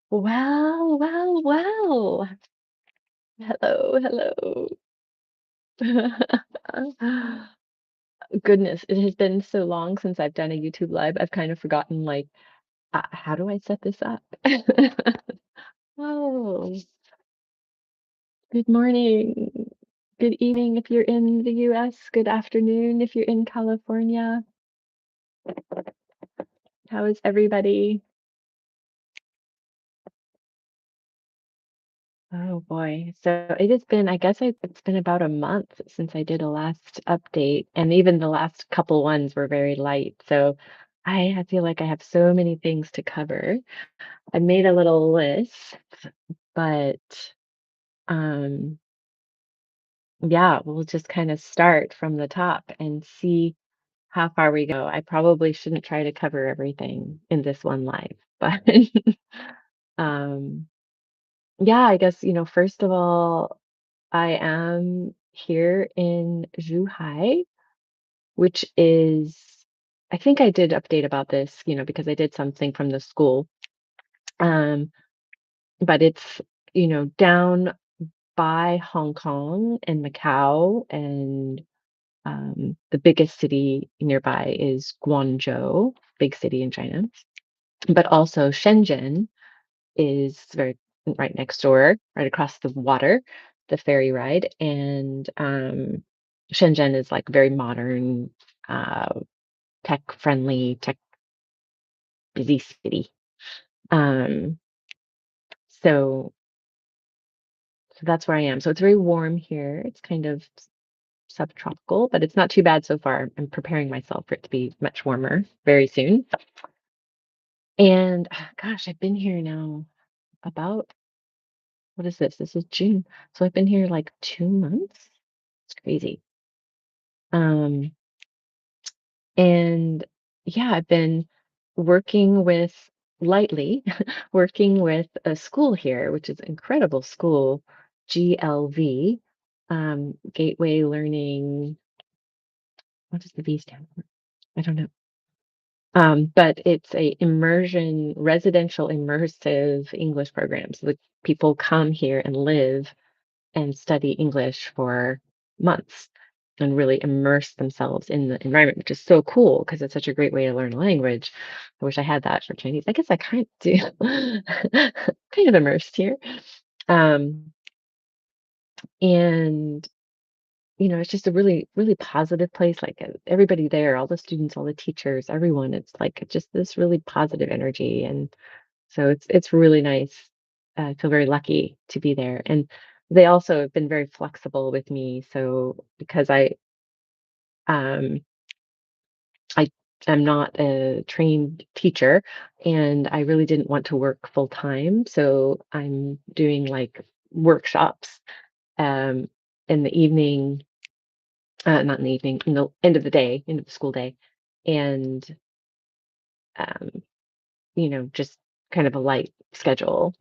Well, well, well. Hello, hello. Goodness, it has been so long since I've done a YouTube Live. I've kind of forgotten, like, how do I set this up? Oh, good morning. Good evening if you're in the US. Good afternoon if you're in California. How is everybody? Oh boy. So it has been, I guess it's been about a month since I did a last update, and even the last couple ones were very light. So feel like I have so many things to cover. I made a little list, but um yeah, we'll just kind of start from the top and see how far we go. I probably shouldn't try to cover everything in this one live, but um yeah, I guess, first of all, I am here in Zhuhai, which is, I think I did update about this, because I did something from the school. Um, but it's, down by Hong Kong and Macau, and the biggest city nearby is Guangzhou, big city in China. But also Shenzhen is very right next door, right across the water, the ferry ride. And Shenzhen is like very modern, uh, tech friendly, tech busy city. Um, so so that's where I am. So it's very warm here. It's kind of subtropical, but it's not too bad so far. I'm preparing myself for it to be much warmer very soon. And gosh, I've been here now about, what is this? This is June. So I've been here like 2 months. It's crazy. Um, and yeah, I've been working with lightly, working with a school here, which is incredible school, GLV, Gateway Learning. What does the V stand for? I don't know. But it's a immersion, residential immersive English program. So the people come here and live and study English for months and really immerse themselves in the environment, which is so cool because it's such a great way to learn a language. I wish I had that for Chinese. I guess I kind of do. Kind of immersed here. Um, and it's just a really, really positive place. Like everybody there, all the students, all the teachers, everyone, it's like just this really positive energy. And so it's really nice. I feel very lucky to be there. And they also have been very flexible with me. So because um I am not a trained teacher and I really didn't want to work full time. So I'm doing like workshops um in the evening, not in the evening, in the end of the day, end of the school day. And um just kind of a light schedule.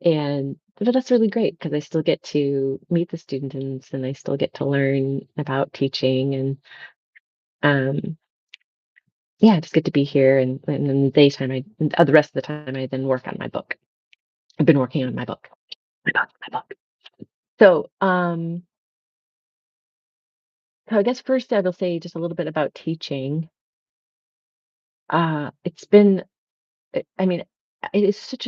And but that's really great because I still get to meet the students and I still get to learn about teaching and um yeah, I just get to be here and then the daytime the rest of the time I then work on my book. I've been working on my book. My book. So so I guess first I will say just a little bit about teaching. It's been I mean, it is such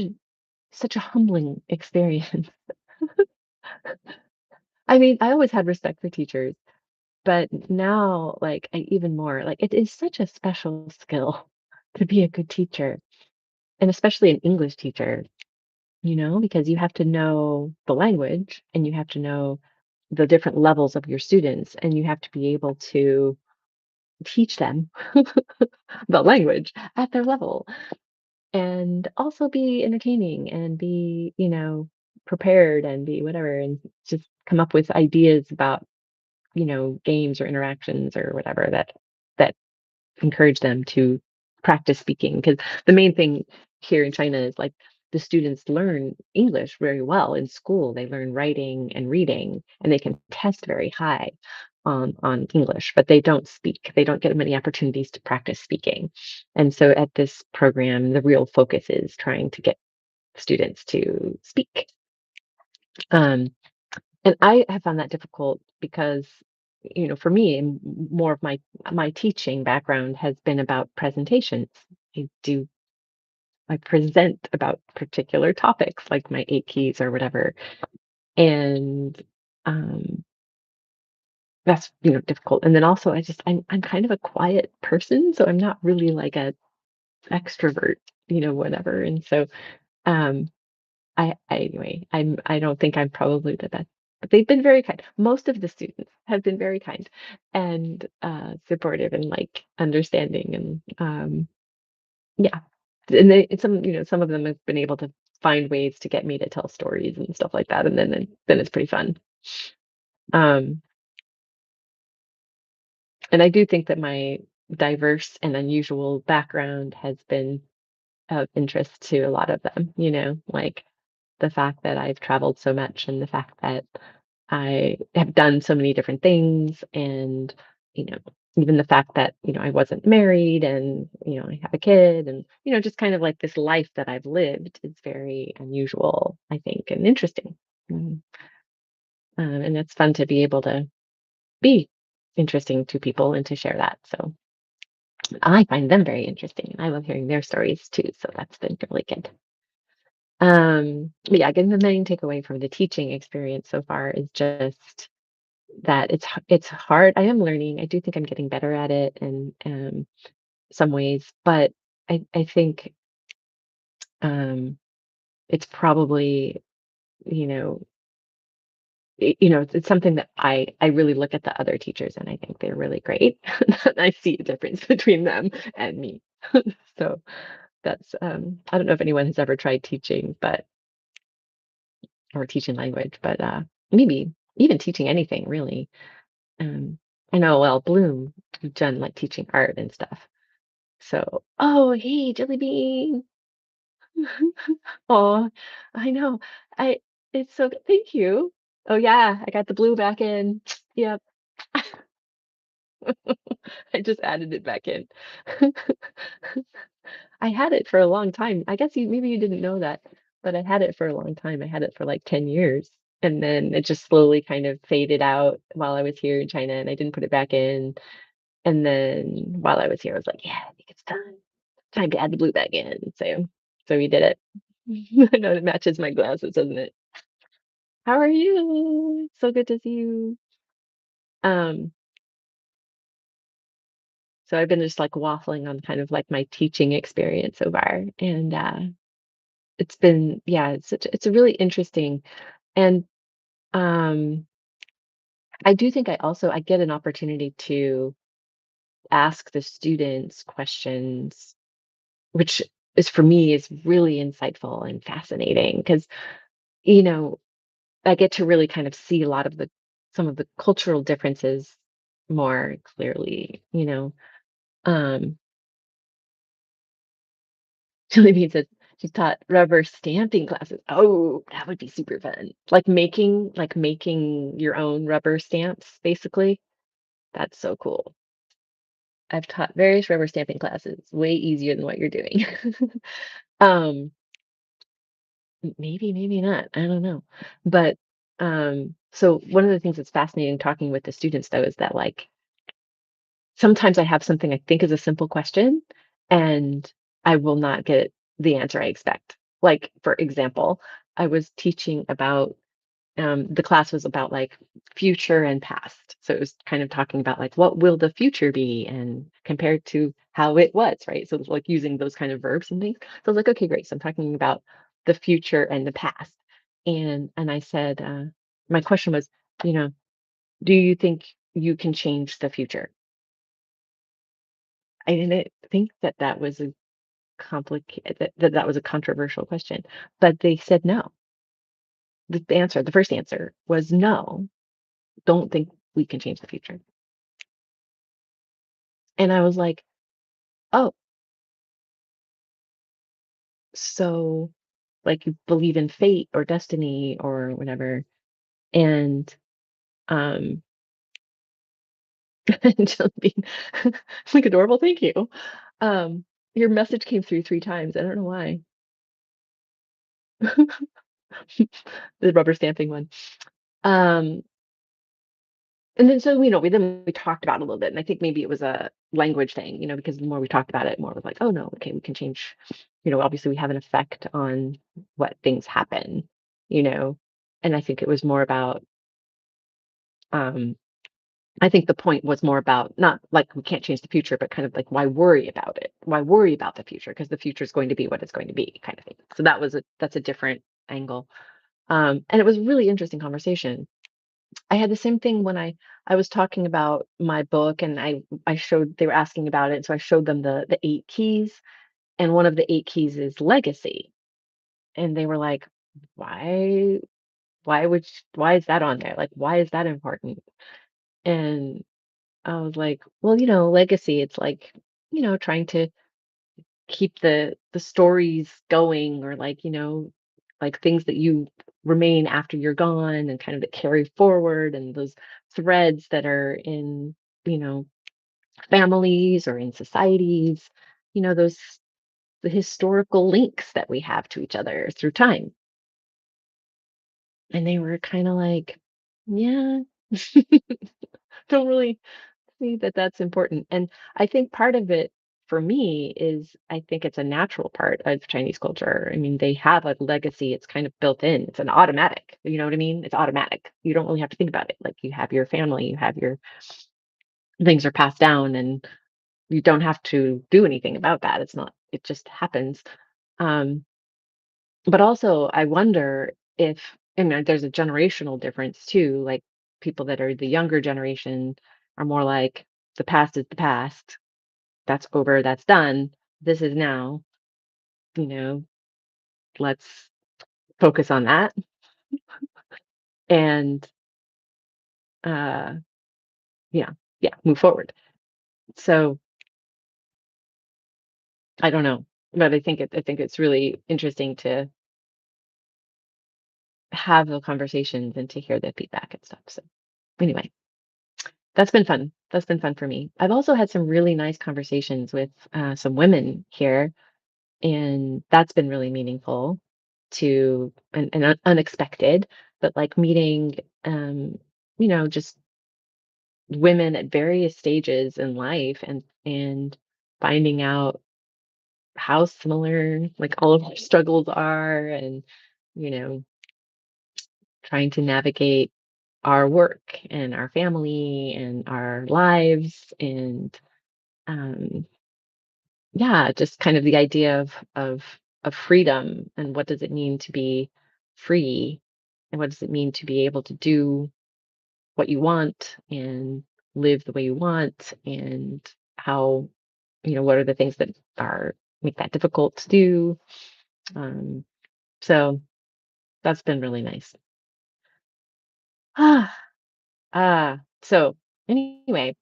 a humbling experience. I mean, I always had respect for teachers. But now, like, even more, like, it is such a special skill to be a good teacher, and especially an English teacher, because you have to know the language and you have to know the different levels of your students, and you have to be able to teach them the language at their level and also be entertaining and be, prepared and be whatever, and just come up with ideas about, games or interactions or whatever that encourage them to practice speaking because the main thing here in China is like the students learn English very well in school. They learn writing and reading and they can test very high. on English, but they don't speak. They don't get many opportunities to practice speaking. And so at this program, the real focus is trying to get students to speak. Um, and I have found that difficult because, for me, more of my teaching background has been about presentations. I do I present about particular topics like my 8 keys or whatever. And um that's, difficult. And then also I'm kind of a quiet person, so I'm not really like a extrovert, whatever. And so um anyway, I don't think I'm probably the best. But they've been very kind. Most of the students have been very kind and supportive and like understanding and yeah. And some of them have been able to find ways to get me to tell stories and stuff like that. And then it's pretty fun. Um and I do think that my diverse and unusual background has been of interest to a lot of them, like the fact that I've traveled so much and the fact that I have done so many different things and, you know, even the fact that, I wasn't married and, I have a kid and, just kind of like this life that I've lived is very unusual, I think, and interesting. Mm, and it's fun to be able to be interesting to people and to share that. So I find them very interesting and I love hearing their stories too. So that's been really good. But yeah, again, the main takeaway from the teaching experience so far is just that it's hard. I am learning. I do think I'm getting better at it in some ways, but I think it's probably you know it's something that I really look at the other teachers and I think they're really great. And I see a difference between them and me. So that's I don't know if anyone has ever tried teaching, but or teaching language, but maybe even teaching anything really. Um, I know, well, Bloom, you've done like teaching art and stuff. So, oh, hey, Jelly Bean. Oh, I know. I it's so good. Thank you. Oh yeah, I got the blue back in. Yep, I just added it back in. I had it for a long time. I guess maybe you didn't know that, but I had it for a long time. I had it for like 10 years. And then it just slowly kind of faded out while I was here in China and I didn't put it back in. And then while I was here, I was like, yeah, I think it's time. Time to add the blue back in. So we did it. I know it matches my glasses, doesn't it? How are you? So good to see you. Um, so I've been just like waffling on kind of like my teaching experience so far. And it's been, yeah, it's a really interesting and um I do think I get an opportunity to ask the students questions, which is for me is really insightful and fascinating because, you know, I get to really kind of see a lot of the some of the cultural differences more clearly, Um, Julie Bean says she's taught rubber stamping classes. Oh, that would be super fun. Like making your own rubber stamps, basically. That's so cool. I've taught various rubber stamping classes, way easier than what you're doing. Um, maybe, maybe not. I don't know. But so one of the things that's fascinating talking with the students though is that like sometimes I have something I think is a simple question and I will not get the answer I expect. Like, for example, I was teaching about the class was about like future and past. So it was kind of talking about like what will the future be and compared to how it was, right? So it's like using those kind of verbs and things. So I was like, okay, great. So I'm talking about the future and the past. And I said, my question was, you know, do you think you can change the future? I didn't think that that was a complicated that was a controversial question, but they said no. The first answer was no. Don't think we can change the future. And I was like, "Oh, so like you believe in fate or destiny or whatever." And um Jelly bean. Like, adorable, thank you. Um, your message came through 3 times, I don't know why. The rubber stamping one. Um, and then so, we talked about it a little bit, and I think maybe it was a language thing, because the more we talked about it, more was like, "Oh, no, okay, we can change." Obviously, we have an effect on what things happen, you know? And I think it was more about, um I think the point was more about not like we can't change the future, but kind of like why worry about it? Why worry about the future? Because the future is going to be what it's going to be, kind of thing. So that's a different angle. And it was a really interesting conversation. I had the same thing when I was talking about my book, and I showed they were asking about it, so I showed them the 8 keys, and one of the 8 keys is legacy, and they were like, "Why? Why is that on there? Like, why is that important?" And I was like, "Well, legacy, it's like, trying to keep the stories going, or like, like things that you remain after you're gone and kind of that carry forward, and those threads that are in, you know, families or in societies, those the historical links that we have to each other through time." And they were kind of like, "Yeah, don't really see that that's important." And I think part of it for me is I think it's a natural part of Chinese culture. I mean, they have a legacy. It's kind of built in. It's an automatic. You know what I mean? It's automatic. You don't really have to think about it. Like, you have your family, you have your things are passed down, and you don't have to do anything about that. It's not. It just happens. Um, but also, I wonder if, I mean, there's a generational difference too. Like, people that are the younger generation are more like, the past is the past. That's over, that's done. This is now, you know, let's focus on that, and uh yeah, yeah, move forward. So I don't know, but I think it's really interesting to have the conversations and to hear the feedback and stuff. So anyway, that's been fun. That's been fun for me. I've also had some really nice conversations with some women here, and that's been really meaningful to, and unexpected, but like meeting, just women at various stages in life, and finding out how similar like all of our struggles are, and you know trying to navigate our work and our family and our lives, and um yeah, just kind of the idea of freedom, and what does it mean to be free, and what does it mean to be able to do what you want and live the way you want, and how, what are the things that are make that difficult to do. um so that's been really nice. ah so anyway,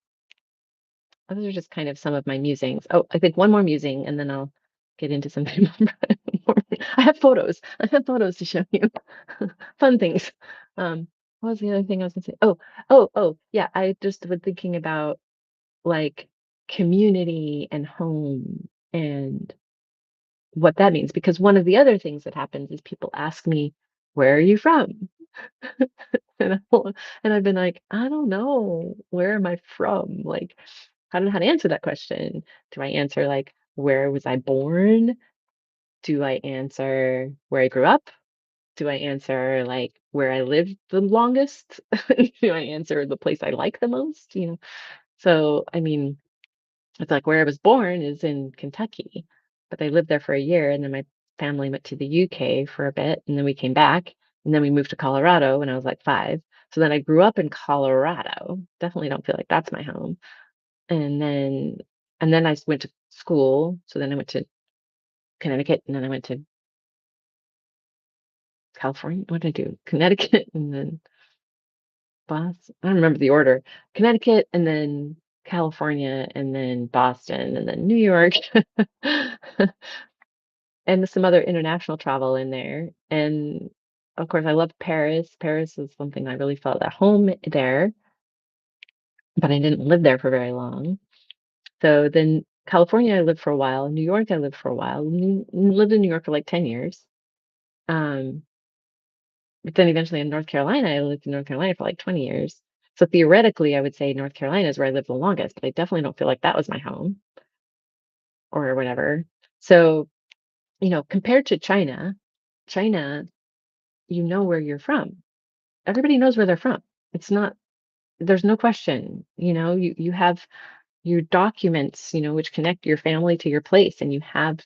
those are just kind of some of my musings. Oh, I think one more musing, and then I'll get into something more. I have photos to show you. Fun things. What was the other thing I was gonna say? Oh, yeah, I just was thinking about, like, community and home, and what that means, because one of the other things that happens is people ask me, "Where are you from?" And I've been like, "I don't know. Where am I from?" Like, I don't know how to answer that question. Do I answer, like, where was I born? Do I answer where I grew up? Do I answer, like, where I lived the longest? Do I answer the place I like the most? So, I mean, it's like, where I was born is in Kentucky, but I lived there for a year, and then my family went to the UK for a bit, and then we came back, and then we moved to Colorado when I was like 5. So then I grew up in Colorado. Definitely don't feel like that's my home. And then I went to school. So then I went to Connecticut, and then I went to California. What did I do? Connecticut, and then Boston. I don't remember the order. Connecticut, and then California, and then Boston, and then New York. And some other international travel in there. And of course, I love Paris. Paris is something I really felt at home there. but I didn't live there for very long. So then California, I lived for a while. New York, I lived for a while. Lived in New York for like 10 years. Um, but then eventually in North Carolina, I lived in North Carolina for like 20 years. So theoretically, I would say North Carolina is where I lived the longest, but I definitely don't feel like that was my home or whatever. So, compared to China, China, you know where you're from. Everybody knows where they're from. It's not, there's no question, you have your documents, which connect your family to your place, and you have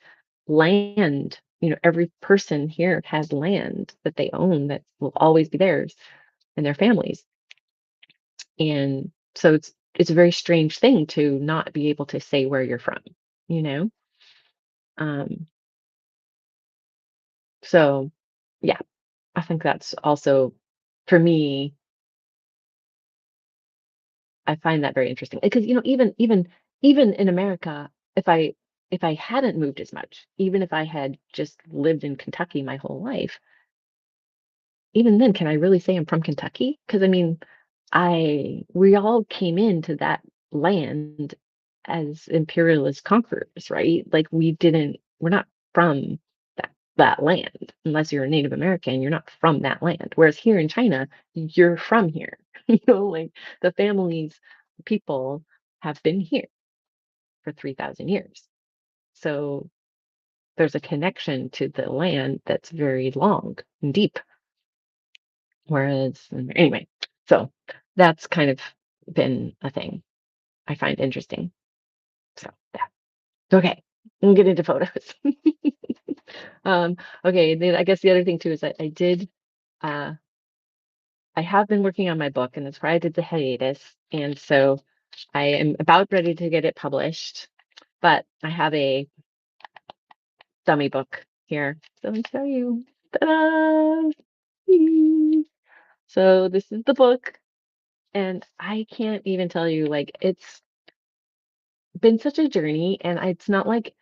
land. Every person here has land that they own that will always be theirs and their families. And so it's a very strange thing to not be able to say where you're from, you know? Um, so yeah, I think that's also for me, I find that very interesting. Because even in America, if I hadn't moved as much, even if I had just lived in Kentucky my whole life, even then, can I really say I'm from Kentucky? Because I mean, we all came into that land as imperialist conquerors, right? Like we're not from that land unless you're a Native American, you're not from that land. Whereas here in China, you're from here. Like the families, people have been here for 3,000 years. So there's a connection to the land that's very long and deep. Whereas, anyway, so that's kind of been a thing I find interesting. So, yeah. Okay. We'll get into photos. um, okay. Then I guess the other thing too is that uh, I have been working on my book, and that's why I did the hiatus. And so I am about ready to get it published, but I have a dummy book here. So let me show you. Ta-da! So this is the book. And I can't even tell you, like, it's been such a journey, and it's not like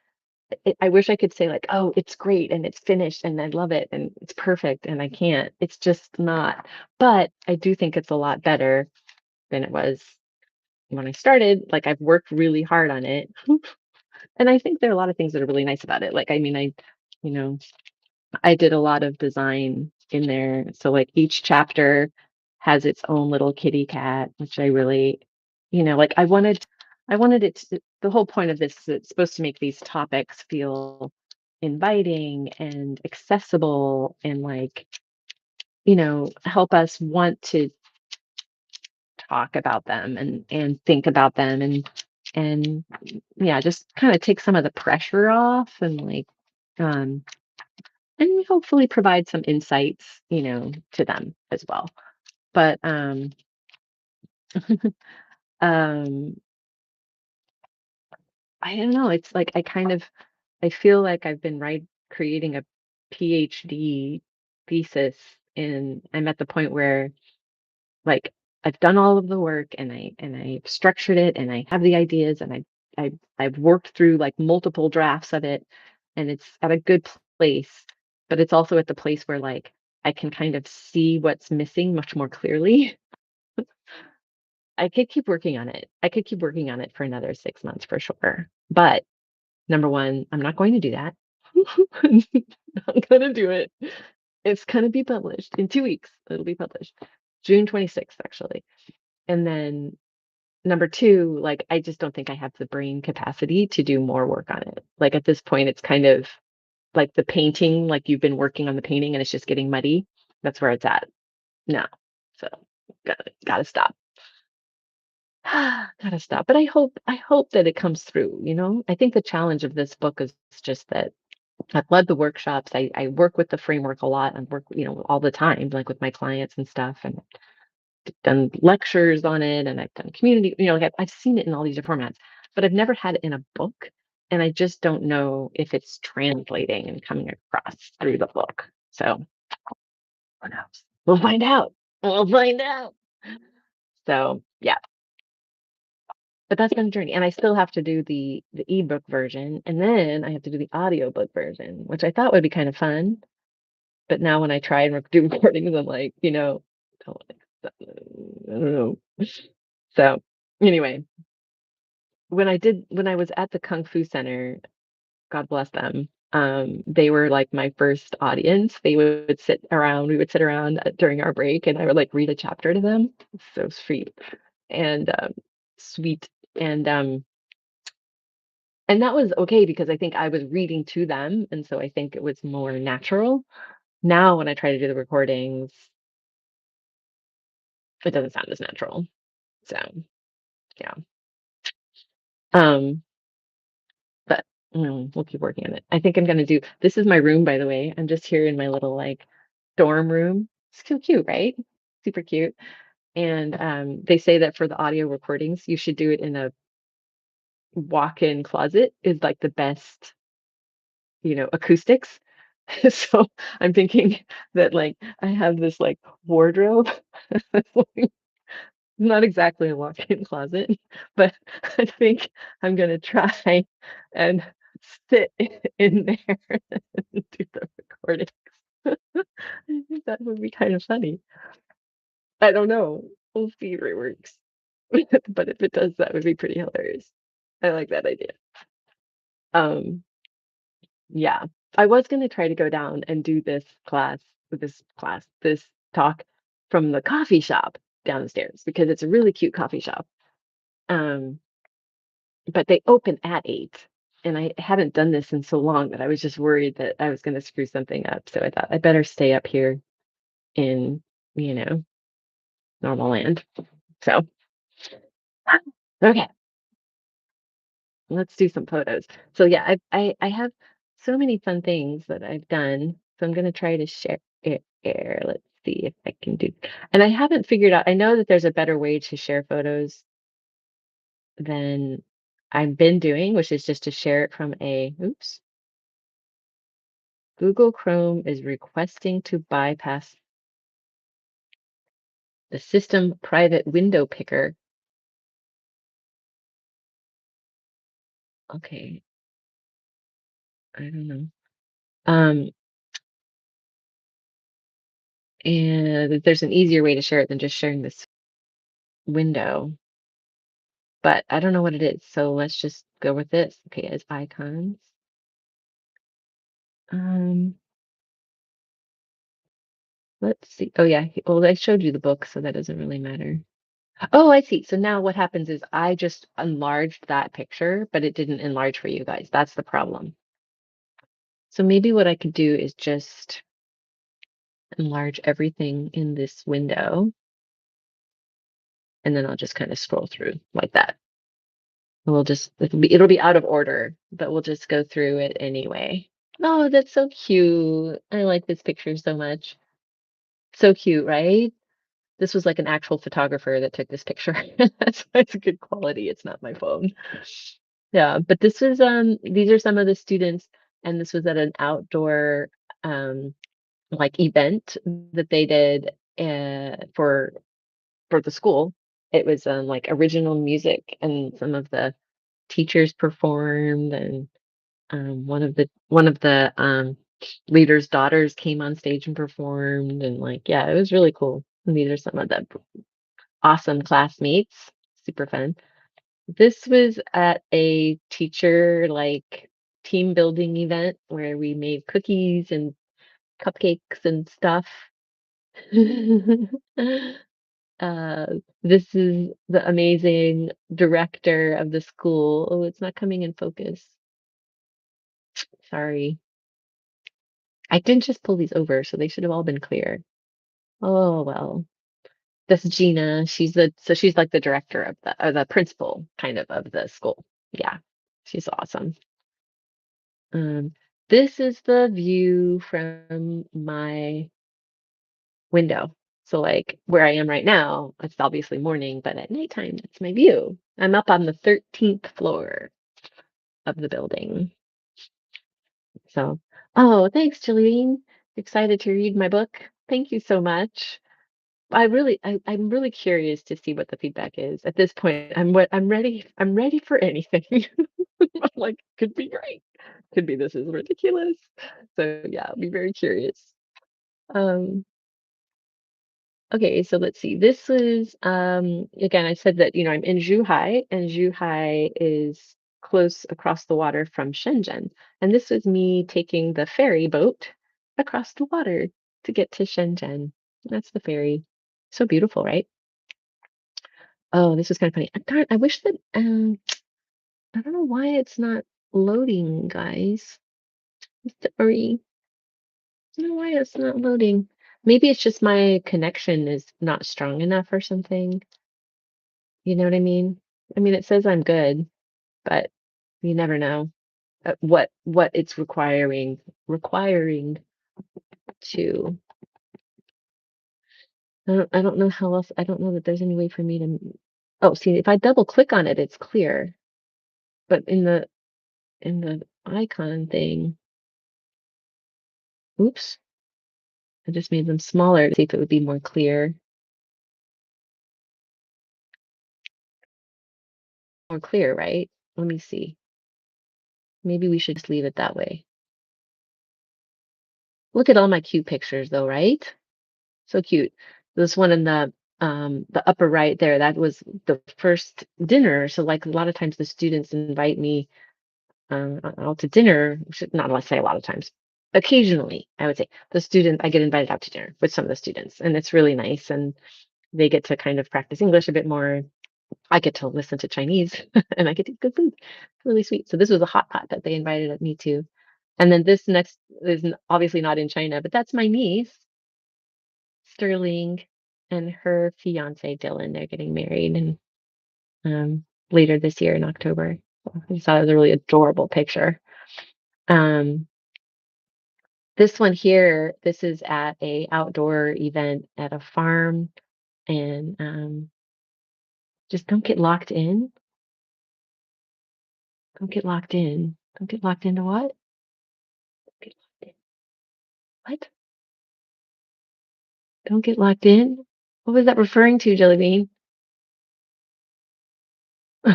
I wish I could say, like, "Oh, it's great, and it's finished, and I love it, and it's perfect," and I can't. It's just not. But I do think it's a lot better than it was when I started. Like, I've worked really hard on it, and I think there are a lot of things that are really nice about it. Like, I mean, you know, I did a lot of design in there. So like each chapter has its own little kitty cat, which I really, like I wanted it to, the whole point of this is it's supposed to make these topics feel inviting and accessible and like, help us want to talk about them and think about them and yeah, just kind of take some of the pressure off um and hopefully provide some insights, to them as well. But um, I don't know. It's like I feel like I've been creating a PhD thesis, and I'm at the point where like I've done all of the work and I've structured it and I have the ideas and I've worked through like multiple drafts of it, and it's at a good place, but it's also at the place where like I can kind of see what's missing much more clearly. I could keep working on it. I could keep working on it for another 6 months for sure. But number one, I'm not going to do that. I'm not gonna do it. It's gonna be published in 2 weeks. It'll be published June 26th, actually. And then number two, like I just don't think I have the brain capacity to do more work on it. Like at this point, it's kind of like the painting, like you've been working on the painting and it's just getting muddy. That's where it's at. No. So gotta stop. Gotta stop. But I hope that it comes through, I think the challenge of this book is just that I've led the workshops. I work with the framework a lot and work, all the time, like with my clients and stuff, and done lectures on it, and I've done community, like I've seen it in all these different formats, but I've never had it in a book. And I just don't know if it's translating and coming across through the book. So who knows? We'll find out. We'll find out. So yeah, but that's been a journey. And I still have to do the ebook version, and then I have to do the audiobook version, which I thought would be kind of fun. But now when I try and do recordings, I'm like, don't, I don't know. So Anyway, when I was at the Kung Fu Center, God bless them, they were like my first audience. They would sit around, we would sit around during our break, and I would like read a chapter to them. So sweet and sweet. And and that was okay because I think I was reading to them, and so I think it was more natural. Now when I try to do the recordings, it doesn't sound as natural. So, yeah. Um, but we'll keep working on it. I think I'm gonna do this is my room, by the way. I'm just here in my little like dorm room. It's so cute, right? Super cute. And they say that for the audio recordings, you should do it in a walk-in closet is like the best, acoustics. So I'm thinking that like I have this like wardrobe. Not exactly a walk-in closet, but I think I'm gonna try and sit in there and do the recordings. I think that would be kind of funny. I don't know. We'll see if it works. But if it does, that would be pretty hilarious. I like that idea. Um, yeah. I was gonna try to go down and do this talk from the coffee shop downstairs because it's a really cute coffee shop. Um, but they open at 8, and I hadn't done this in so long that I was just worried that I was gonna screw something up, so I thought I better stay up here in, you know, normal land. So, okay, let's do some photos. So yeah, I have so many fun things that I've done, so I'm gonna try to share it here. Let's see if I can do and I haven't figured out I know that there's a better way to share photos than I've been doing, which is just to share it from a oops. Google Chrome is requesting to bypass the system private window picker. Okay, I don't know. Um, and there's an easier way to share it than just sharing this window, but I don't know what it is. So let's just go with this. Okay, as icons. Um, let's see. Oh yeah, well I showed you the book, so that doesn't really matter. Oh, I see. So now what happens is I just enlarged that picture, but it didn't enlarge for you guys. That's the problem. So maybe what I could do is just enlarge everything in this window, and then I'll just kind of scroll through like that. And it'll be out of order, but we'll just go through it anyway. Oh, that's so cute. I like this picture so much. So cute, right? This was like an actual photographer that took this picture. That's why it's good quality. It's not my phone. Yeah, but these are some of the students, and this was at an outdoor like event that they did for the school. It was like original music, and some of the teachers performed, and one of the leaders' daughters came on stage and performed, and like yeah, it was really cool. And these are some of the awesome classmates. Super fun. This was at a teacher like team building event where we made cookies and cupcakes and stuff. Uh, this is the amazing director of the school. Oh, it's not coming in focus. Sorry. I didn't just pull these over, so they should have all been clear. Oh, well. That's Gina. She's like the director of the principal kind of the school. Yeah. She's awesome. Um, this is the view from my window. So like where I am right now, it's obviously morning, but at nighttime, that's my view. I'm up on the 13th floor of the building. So, oh, thanks, Jillian. Excited to read my book. Thank you so much. I'm really curious to see what the feedback is. At this point, I'm ready for anything. I'm like, could be great. Could be this is ridiculous. So yeah, I'll be very curious. Um, Okay, so let's see. This is again, I said that, I'm in Zhuhai, and Zhuhai is close across the water from Shenzhen. And this was me taking the ferry boat across the water to get to Shenzhen. That's the ferry. So beautiful, right? Oh, this was kind of funny. Darn, I wish that I don't know why it's not loading, guys. Sorry. I don't know why it's not loading. Maybe it's just my connection is not strong enough or something. You know what I mean? I mean, it says I'm good, but you never know what it's requiring to. I don't know how else. I don't know that there's any way for me to. Oh, see, if I double click on it, it's clear. But in the icon thing, oops, I just made them smaller to see if it would be more clear. More clear, right? Let me see. Maybe we should just leave it that way. Look at all my cute pictures though, right? So cute. This one in the upper right there, that was the first dinner. So like a lot of times the students invite me out to dinner. Not let's say a lot of times. Occasionally, I would say I get invited out to dinner with some of the students, and it's really nice. And they get to kind of practice English a bit more. I get to listen to Chinese, and I get to eat good food. It's really sweet. So this was a hot pot that they invited me to. And then this next is obviously not in China, but that's my niece, Sterling, and her fiance Dylan. They're getting married and later this year in October. So I just thought it was a really adorable picture. Um, this one here, this is at a outdoor event at a farm, and just don't get locked in. Don't get locked in. Don't get locked into what? Get locked in. What? Don't get locked in? What was that referring to, Jelly Bean?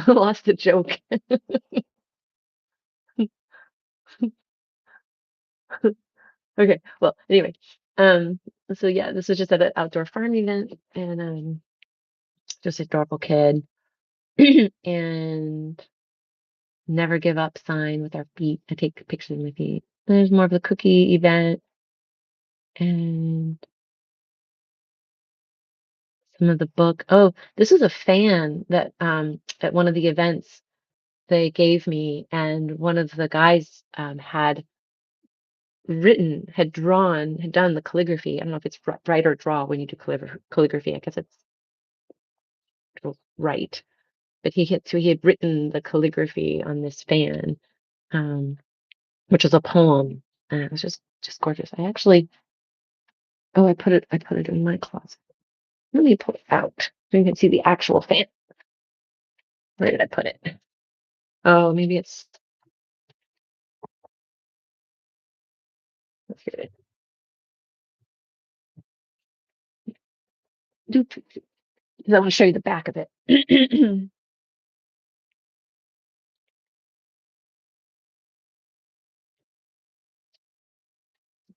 Lost the joke. Okay. Well, anyway, um, so yeah, this was just at an outdoor farm event, and just adorable kid, and never give up sign with our feet. I take pictures of my feet. There's more of the cookie event and some of the book. Oh, this is a fan that at one of the events they gave me, and one of the guys had done the calligraphy. I don't know if it's write or draw when you do calligraphy. I guess it's write, but he had written the calligraphy on this fan, um, which was a poem, and it was just gorgeous. I put it in my closet. Let me pull it out so you can see the actual fan. Where did I put it? Oh, maybe it's here. Because I want to show you the back of it.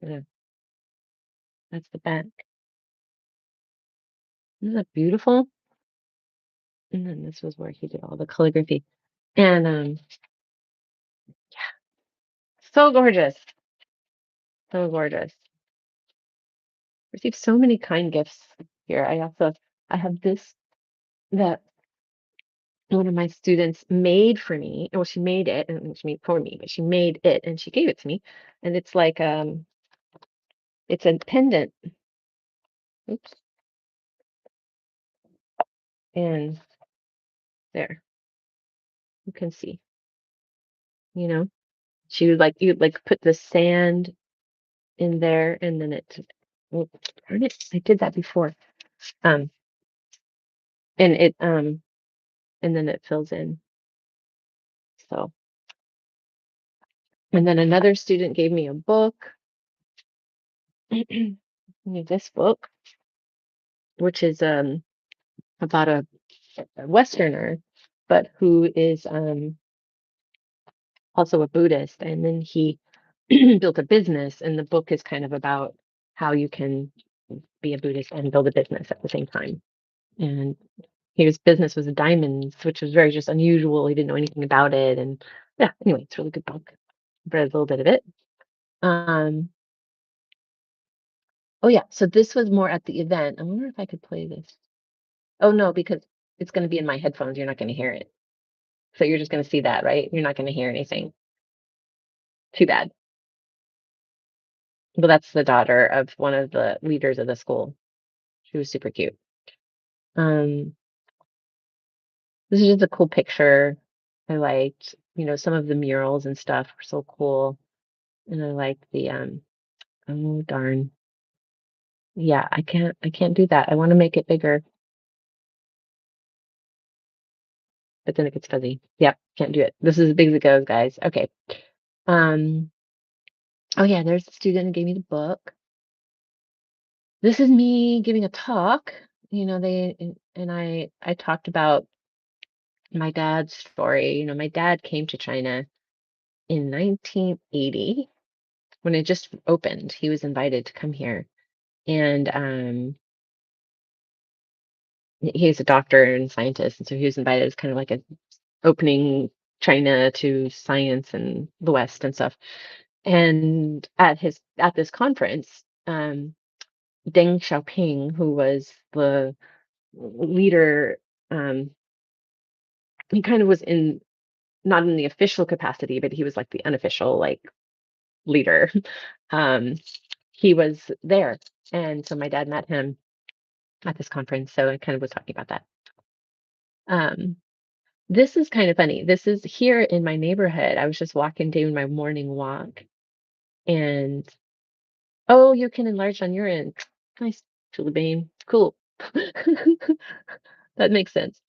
Yeah, that's the back. Isn't that beautiful? And then this was where he did all the calligraphy. And so gorgeous. So gorgeous. Received so many kind gifts here. I have this that one of my students made for me. Well, she made it, and she made for me, but she made it and she gave it to me. And it's like it's a pendant. Oops. And there, you can see, you know, she would like you like put the sand in there and then well, darn it, I did that before. Um and it and then it fills in. So, and then another student gave me a book. This book, which is about a Westerner, but who is also a Buddhist, and then he built a business, and the book is kind of about how you can be a Buddhist and build a business at the same time. And his business was diamonds, which was very just unusual. He didn't know anything about it. And yeah, anyway, it's a really good book. Read a little bit of it. Um, oh yeah, so this was more at the event. I wonder if I could play this. Oh no, because it's going to be in my headphones. You're not going to hear it. So you're just going to see that, right? You're not going to hear anything. Too bad. But that's the daughter of one of the leaders of the school. She was super cute. Um, this is just a cool picture. I liked, some of the murals and stuff were so cool. And I like the oh darn. Yeah, I can't do that. I want to make it bigger, but then it gets fuzzy. Yep, can't do it. This is as big as it goes, guys. Okay. Um, oh yeah, there's the student who gave me the book. This is me giving a talk. And I talked about my dad's story. My dad came to China in 1980 when it just opened. He was invited to come here. And he's a doctor and scientist, and so he was invited as kind of like a opening China to science and the West and stuff. And at this conference, Deng Xiaoping, who was the leader, um, he kind of was in not in the official capacity, but he was like the unofficial like leader. Um, he was there, and so my dad met him at this conference. So I kind of was talking about that. Um, this is kind of funny. This is here in my neighborhood. I was just walking doing my morning walk, and oh, you can enlarge on your end. Nice, Julie Bain. Cool. That makes sense.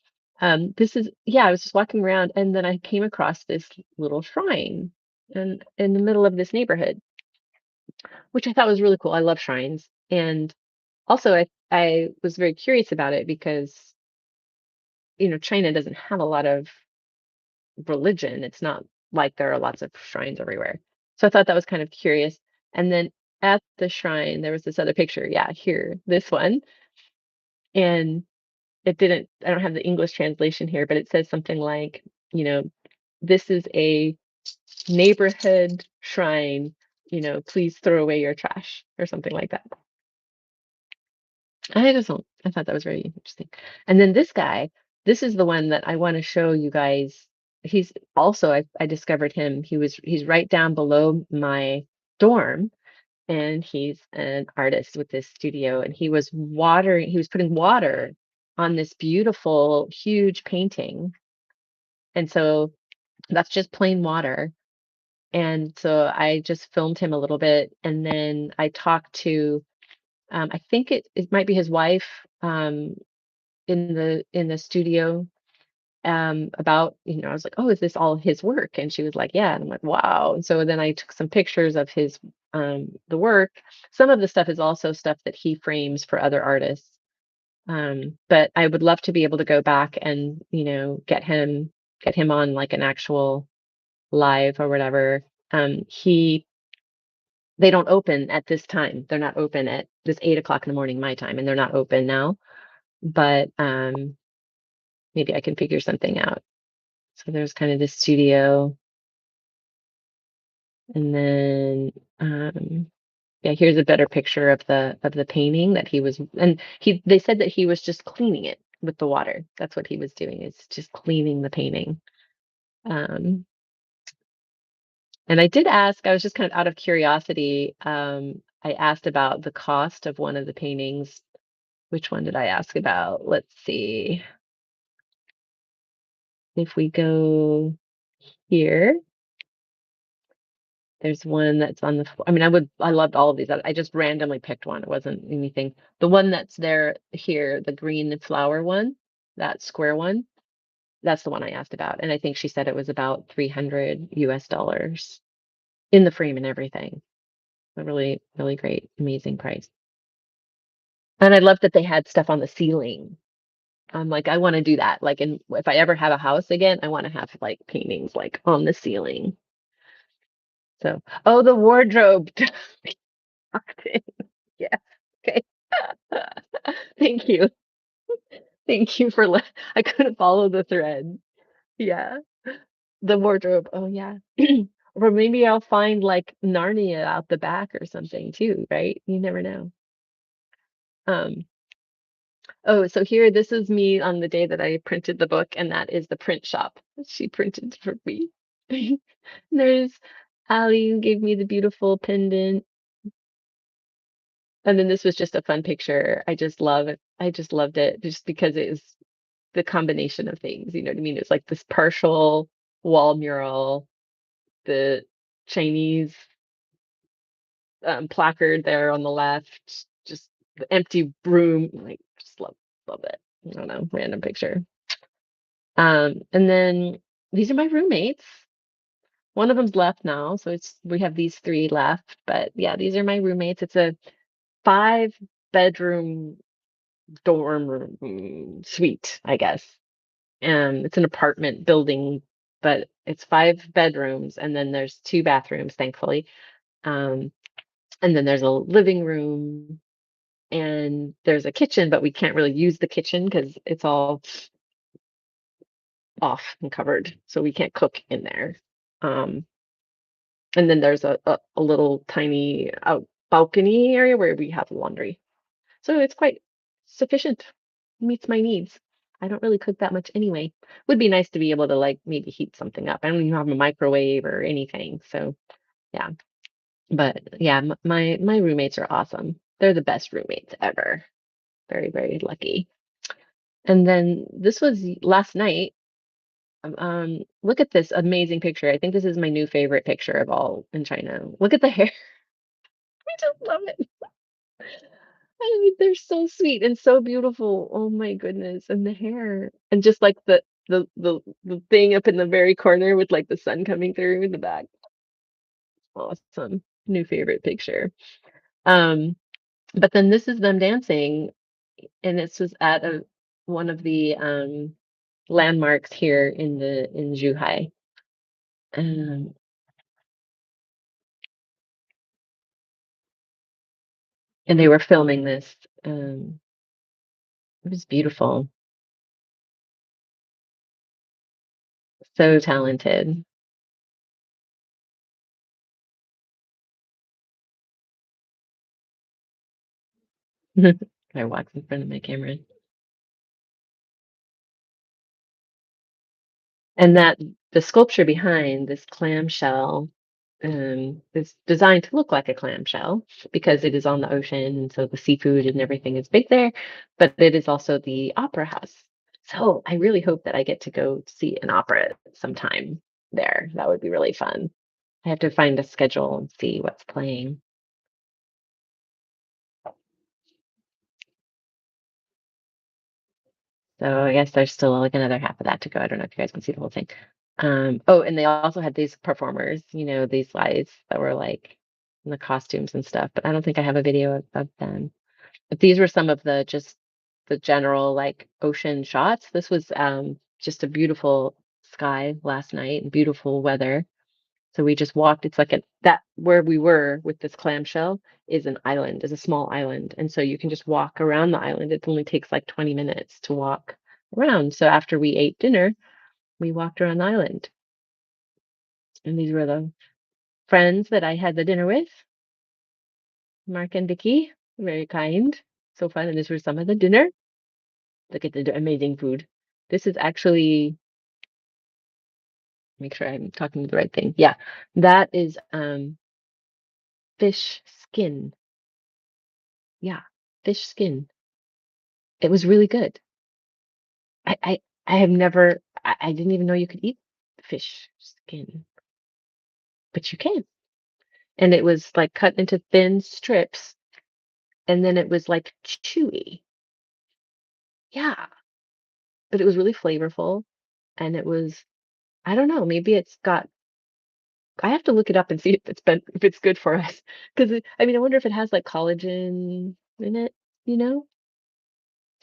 This is, yeah, I was just walking around and then I came across this little shrine and in the middle of this neighborhood, which I thought was really cool. I love shrines. And also I was very curious about it because, China doesn't have a lot of religion. It's not like there are lots of shrines everywhere. So I thought that was kind of curious. And then at the shrine, there was this other picture. Yeah, here, this one. And I don't have the English translation here, but it says something like, you know, this is a neighborhood shrine, please throw away your trash or something like that. I thought that was very interesting. And then this guy, this is the one that I want to show you guys. He's also, I discovered him. He's right down below my dorm, and he's an artist with this studio, and he was putting water on this beautiful, huge painting. And so that's just plain water. And so I just filmed him a little bit, and then I talked to, I think it might be his wife, in the studio, about, I was like, oh, is this all his work? And she was like, yeah. And I'm like, wow. And so then I took some pictures of the work. Some of the stuff is also stuff that he frames for other artists. But I would love to be able to go back and, get him on like an actual live or whatever. He They don't open at this time. They're not open at this 8 o'clock in the morning my time, and they're not open now. But maybe I can figure something out. So there's kind of this studio, and then yeah, here's a better picture of the painting that he was, and they said that he was just cleaning it with the water. That's what he was doing, is just cleaning the painting. Um, and I did ask, I was just kind of out of curiosity, I asked about the cost of one of the paintings. Which one did I ask about? Let's see. If we go here, there's one that's on the floor. I mean, I loved all of these. I just randomly picked one. It wasn't anything. The one that's there here, the green flower one, that square one, that's the one I asked about. And I think she said it was about 300 US dollars in the frame and everything. A really, really great, amazing price. And I love that they had stuff on the ceiling. I'm like, I want to do that. Like, and if I ever have a house again, I want to have like paintings like on the ceiling. So, oh, the wardrobe. Yeah. Okay. Thank you. Thank you for I couldn't follow the thread. Yeah. The wardrobe. Oh, yeah. Or maybe I'll find, like, Narnia out the back or something too, right? You never know. Um, oh, so here, this is me on the day that I printed the book, and that is the print shop she printed for me. There's Allie who gave me the beautiful pendant, and then this was just a fun picture. I just love it. I just loved it just because it is the combination of things, you know what I mean? It's like this partial wall mural, the Chinese placard there on the left, just the empty room, like just love it. I don't know, random picture. And then these are my roommates. One of them's left now, so it's we have these three left. But yeah, these are my roommates. It's a 5 bedroom dorm room suite, I guess. It's an apartment building, but it's 5 bedrooms, and then there's 2 bathrooms, thankfully. Um, and then there's a living room and there's a kitchen, but we can't really use the kitchen because it's all off and covered, so we can't cook in there. Um, and then there's a little tiny out balcony area where we have laundry. So it's quite sufficient, meets my needs. I don't really cook that much anyway. Would be nice to be able to like maybe heat something up. I don't even have a microwave or anything. So yeah. But yeah, my roommates are awesome. They're the best roommates ever. Very, very lucky. And then this was last night. Look at this amazing picture. I think this is my new favorite picture of all in China. Look at the hair. I just love it. I mean, they're so sweet and so beautiful. Oh my goodness. And the hair. And just like the thing up in the very corner with like the sun coming through in the back. Awesome. New favorite picture. Um, but then this is them dancing, and this was at one of the landmarks here in Zhuhai. Um, and they were filming this. It was beautiful. So talented. I walked in front of my camera. And that the sculpture behind this clamshell is designed to look like a clamshell because it is on the ocean, and so the seafood and everything is big there. But it is also the opera house. So I really hope that I get to go see an opera sometime there. That would be really fun. I have to find a schedule and see what's playing. So I guess there's still like another half of that to go. I don't know if you guys can see the whole thing. Oh, and they also had these performers, these guys that were like in the costumes and stuff, but I don't think I have a video of them. But these were some of the just the general like ocean shots. This was just a beautiful sky last night and beautiful weather. So we just walked. It's like that where we were with this clamshell is an island, is a small island. And so you can just walk around the island. It only takes like 20 minutes to walk around. So after we ate dinner, we walked around the island. And these were the friends that I had the dinner with, Mark and Vicky. Very kind. So fun. And this was some of the dinner. Look at the amazing food. This is actually, make sure I'm talking to the right thing. Yeah, that is fish skin. Yeah, fish skin. It was really good. I have never I didn't even know you could eat fish skin, but you can. And it was like cut into thin strips, and then it was like chewy. Yeah, but it was really flavorful, and it was I don't know, maybe it's got I have to look it up and see if it's good for us. Because I mean, I wonder if it has like collagen in it, you know?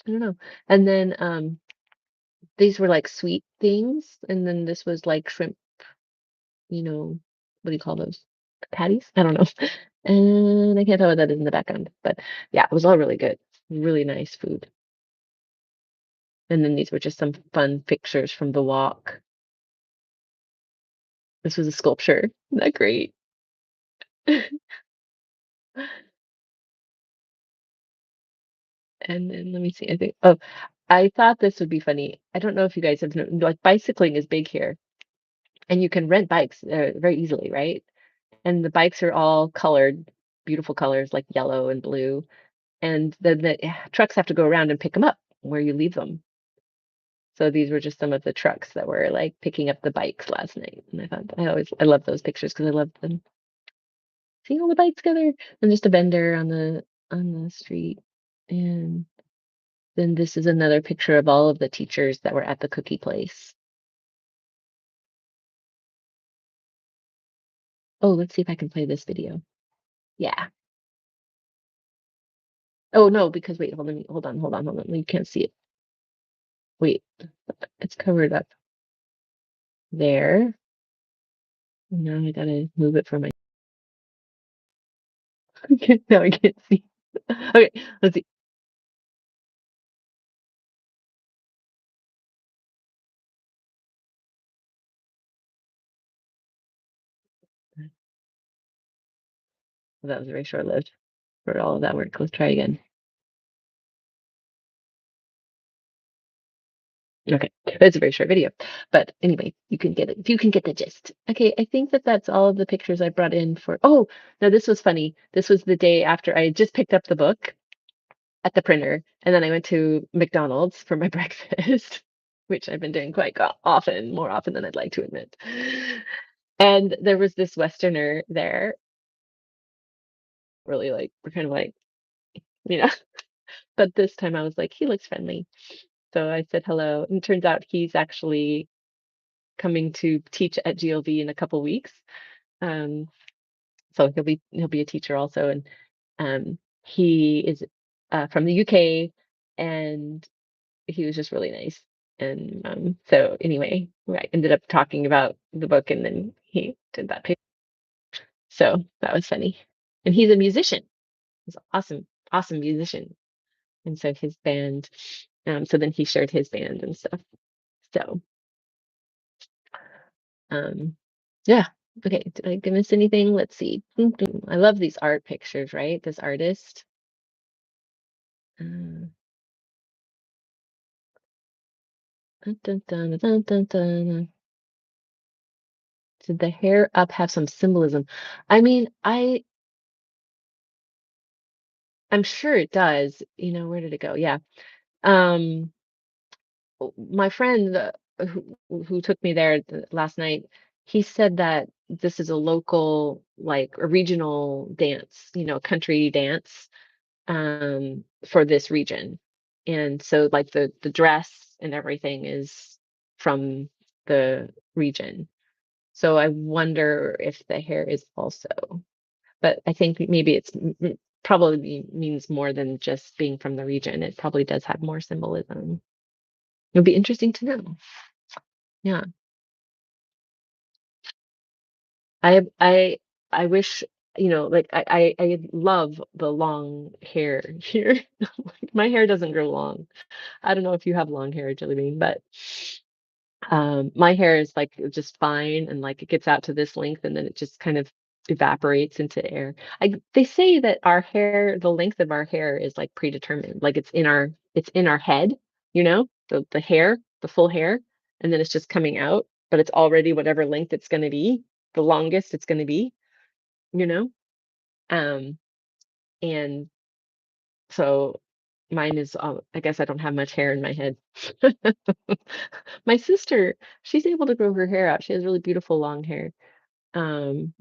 I don't know. And then these were like sweet things, and then this was like shrimp, what do you call those? Patties? I don't know. And I can't tell what that is in the background, but yeah, it was all really good. Really nice food. And then these were just some fun pictures from the walk. This was a sculpture. Isn't that great? And then let me see. I think, oh, I thought this would be funny. I don't know if you guys have known, like bicycling is big here, and you can rent bikes very easily, right? And the bikes are all colored, beautiful colors like yellow and blue. And then the trucks have to go around and pick them up where you leave them. So these were just some of the trucks that were like picking up the bikes last night. And I thought I love those pictures because I love them seeing all the bikes together and just a vendor on the street. And then this is another picture of all of the teachers that were at the cookie place. Oh, let's see if I can play this video. Yeah. Oh no, because wait, hold on. You can't see it. Wait, it's covered up there. Now I gotta move it for my now I can't see. Okay, let's see. That was very short-lived for all of that work. Let's try again. Okay, it's a very short video, but anyway, you can get it. You can get the gist. Okay, I think that that's all of the pictures I brought in for. Oh, no, this was funny. This was the day after I had just picked up the book at the printer, and then I went to McDonald's for my breakfast, which I've been doing quite often, more often than I'd like to admit. And there was this Westerner there, really like we're kind of like, you know, but this time I was like, he looks friendly. So I said hello, and it turns out he's actually coming to teach at GLV in a couple weeks. Um, so he'll be a teacher also, and he is from the UK, and he was just really nice. And so anyway, I ended up talking about the book, and then he did that paper. So that was funny. And he's a musician. He's an awesome musician. And so his band, so then he shared his band and stuff. So Um, yeah. Okay. Did I miss anything? Let's see. I love these art pictures, right? This artist. Uh, dun, dun, dun, dun, dun, dun. Did the hair up have some symbolism? I mean, I'm sure it does. Where did it go? Yeah. Um, my friend who took me there last night, he said that this is a local, like a regional dance, country dance for this region. And so like the dress and everything is from the region. So I wonder if the hair is also, but I think maybe probably means more than just being from the region. It probably does have more symbolism. It would be interesting to know. Yeah. I I wish, like I love the long hair here. Like, my hair doesn't grow long. I don't know if you have long hair, Jelly Bean, but my hair is like just fine, and like it gets out to this length and then it just kind of evaporates into air. They say that our hair, the length of our hair is like predetermined. Like it's in our head, the hair, the full hair, and then it's just coming out, but it's already whatever length it's going to be, the longest it's going to be, you know? Um and so mine is, I guess I don't have much hair in my head. My sister, she's able to grow her hair out. She has really beautiful long hair. Um,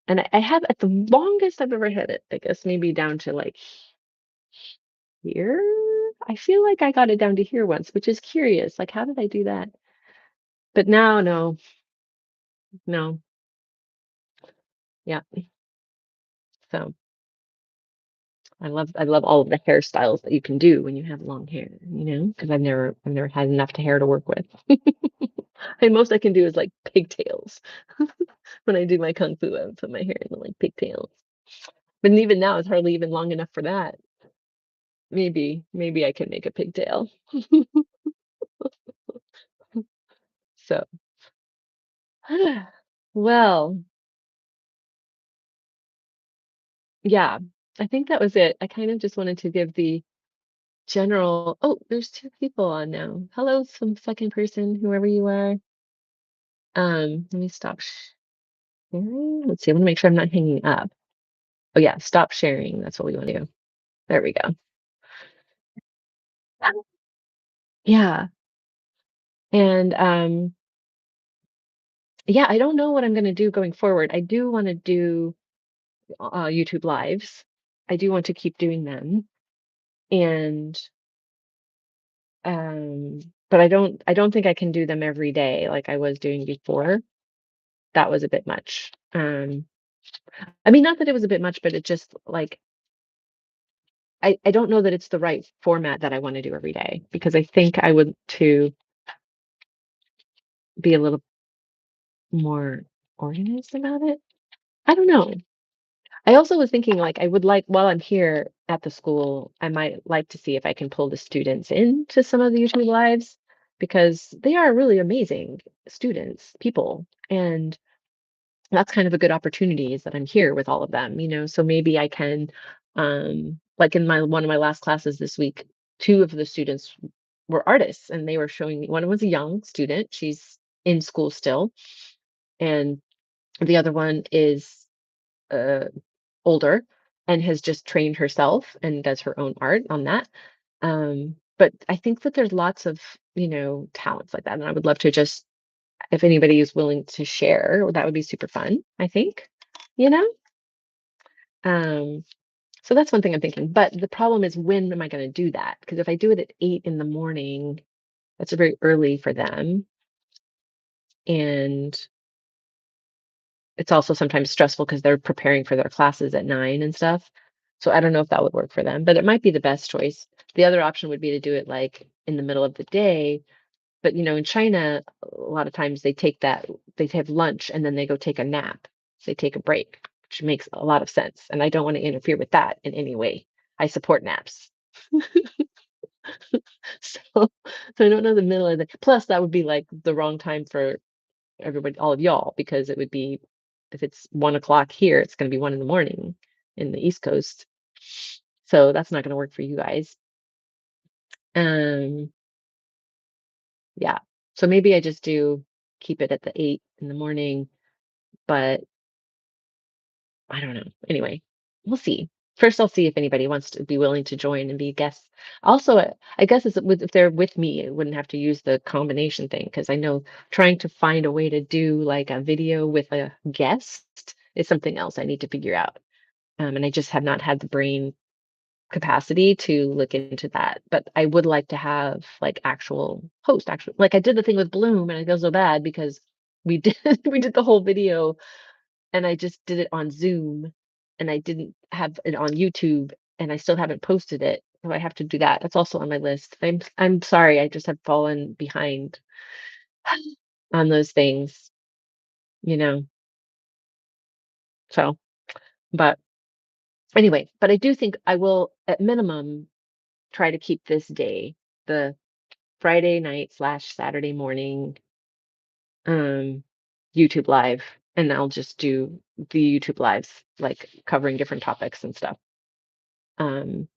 and I have at the longest I've ever had it, I guess maybe down to like here. I feel like I got it down to here once, which is curious. Like, how did I do that? But now, no, no, yeah. So I love all of the hairstyles that you can do when you have long hair, because I've never had enough to hair to work with. And most I can do is like pigtails. When I do my kung fu, I would put my hair in the like pigtails. But even now, it's hardly even long enough for that. Maybe I can make a pigtail. So, well, yeah, I think that was it. I kind of just wanted to give the general. Oh, there's 2 people on now. Hello, some second person, whoever you are. Let me stop sharing. Let's see, I wanna make sure I'm not hanging up. Oh, yeah, stop sharing, that's what we wanna do. There we go. Yeah, and, yeah, I don't know what I'm gonna do going forward. I do wanna do, YouTube Lives. I do want to keep doing them, and, um, but I don't think I can do them every day like I was doing before. That was a bit much. I mean, not that it was a bit much, but it just, like, I don't know that it's the right format that I wanna do every day because I think I would to be a little more organized about it. I don't know. I also was thinking, like, I would like while I'm here at the school, I might like to see if I can pull the students into some of the YouTube Lives because they are really amazing students, people, and that's kind of a good opportunity is that I'm here with all of them, so maybe I can, like in my one of my last classes this week, 2 of the students were artists and they were showing me one was a young student, she's in school still, and the other one is, uh, older and has just trained herself and does her own art on that. But I think that there's lots of, talents like that, and I would love to just if anybody is willing to share, that would be super fun, I think, you know? Um, so that's one thing I'm thinking. But the problem is when am I going to do that? Because if I do it at 8 in the morning, that's very early for them. And it's also sometimes stressful because they're preparing for their classes at 9 and stuff. So I don't know if that would work for them, but it might be the best choice. The other option would be to do it like in the middle of the day. But in China, a lot of times they have lunch and then they go take a nap. They take a break, which makes a lot of sense. And I don't want to interfere with that in any way. I support naps. So, so I don't know the middle of the plus that would be like the wrong time for everybody, all of y'all, because it would be if it's 1 o'clock here, it's gonna be 1 in the morning in the East Coast. So that's not gonna work for you guys. Um, yeah. So maybe I just do keep it at the 8 in the morning, but I don't know. Anyway, we'll see. First, I'll see if anybody wants to be willing to join and be guests. Also, I guess if they're with me, I wouldn't have to use the combination thing because I know trying to find a way to do like a video with a guest is something else I need to figure out. And I just have not had the brain capacity to look into that. But I would like to have like actual host, actually. Like I did the thing with Bloom, and I feel so bad because we did we did the whole video and I just did it on Zoom, and I didn't have it on YouTube, and I still haven't posted it, so I have to do that. That's also on my list. I'm sorry, I just have fallen behind on those things, you know. So, but anyway, but I do think I will, at minimum, try to keep this day, the Friday night slash Saturday morning, um, YouTube live, and I'll just do the YouTube lives, like covering different topics and stuff. Um,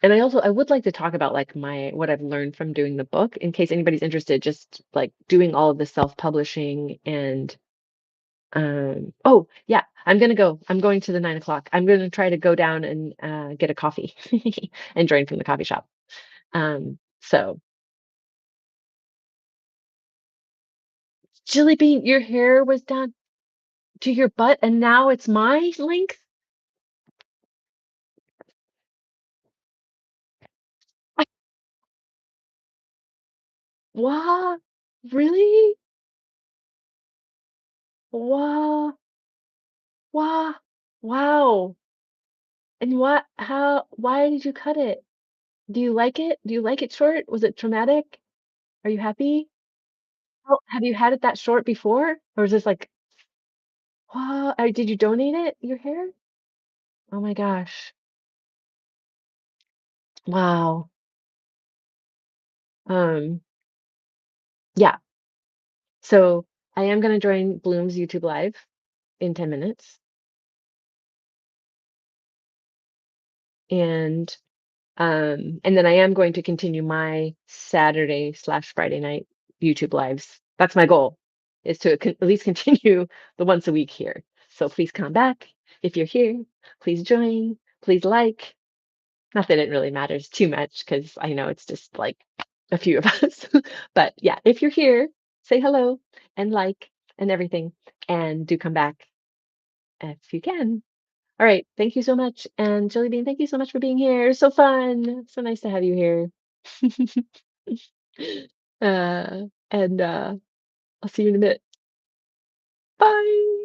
And I would like to talk about like my what I've learned from doing the book in case anybody's interested, just like doing all of the self-publishing and oh yeah, I'm gonna go. I'm going to the 9 o'clock. I'm gonna try to go down and get a coffee and join from the coffee shop. So Jilly Bean, your hair was down to your butt and now it's my length? I, what? Really? Wow. Wow. Wow. And why did you cut it? Do you like it? Do you like it short? Was it traumatic? Are you happy? Have you had it that short before? Or is this like Wow, did you donate it, your hair? Oh my gosh. Wow. Um, yeah. So I am gonna join Bloom's YouTube Live in 10 minutes, and and then I am going to continue my Saturday/Friday night YouTube lives. That's my goal, is to at least continue the once a week here. So please come back if you're here. Please join. Please like. Not that it really matters too much because I know it's just like a few of us. But yeah, if you're here, say hello and like and everything, and do come back if you can. All right. Thank you so much. And Jelly Bean, thank you so much for being here. So fun. So nice to have you here. And I'll see you in a bit. Bye.